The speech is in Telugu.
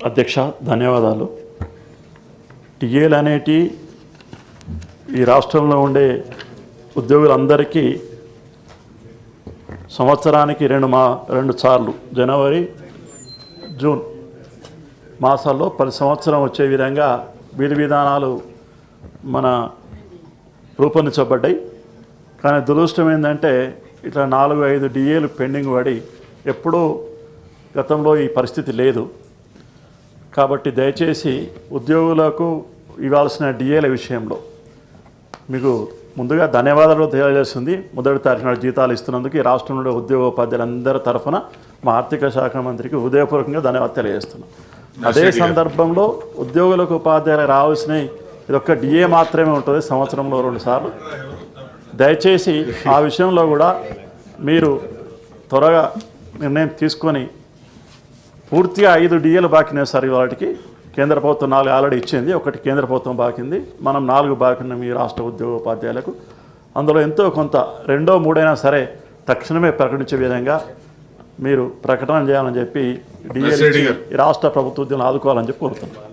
అధ్యక్ష ధన్యవాదాలు. టీఏలు అనేటి ఈ రాష్ట్రంలో ఉండే ఉద్యోగులందరికీ సంవత్సరానికి రెండు సార్లు జనవరి జూన్ మాసాల్లో ప్రతి సంవత్సరం వచ్చే విధంగా విధి విధానాలు మన రూపొందించబడ్డాయి. కానీ దురదృష్టం ఏంటంటే ఇట్లా 4-5 డిఏలు పెండింగ్ పడి ఎప్పుడూ గతంలో ఈ పరిస్థితి లేదు. కాబట్టి దయచేసి ఉద్యోగులకు ఇవ్వాల్సిన డిఏల విషయంలో మీకు ముందుగా ధన్యవాదాలు తెలియజేస్తుంది. మొదటి తారీఖున జీతాలు ఇస్తున్నందుకు ఈ రాష్ట్రంలో ఉద్యోగోపాధ్యాయులందరి తరఫున మా ఆర్థిక శాఖ మంత్రికి హృదయపూర్వకంగా ధన్యవాదాలు తెలియజేస్తున్నాం. అదే సందర్భంలో ఉద్యోగులకు ఉపాధ్యాయులకు రావాల్సిన ఇదొక్క డిఏ మాత్రమే ఉంటుంది, సంవత్సరంలో 2 సార్లు. దయచేసి ఆ విషయంలో కూడా మీరు త్వరగా నిర్ణయం తీసుకొని పూర్తిగా 5 డిఏలు బాకీనే సార్. వాటికి కేంద్ర ప్రభుత్వం 4 ఆల్రెడీ ఇచ్చింది, 1 కేంద్ర ప్రభుత్వం బాకింది, మనం 4 బాకిన్నాం ఈ రాష్ట్ర ఉద్యోగోపాధ్యాయులకు. అందులో ఎంతో కొంత 2, 3 అయినా సరే తక్షణమే ప్రకటించే విధంగా మీరు ప్రకటన చేయాలని చెప్పి డిఏ రాష్ట్ర ప్రభుత్వ ఉద్యోగులను ఆదుకోవాలని చెప్పి కోరుతున్నాం.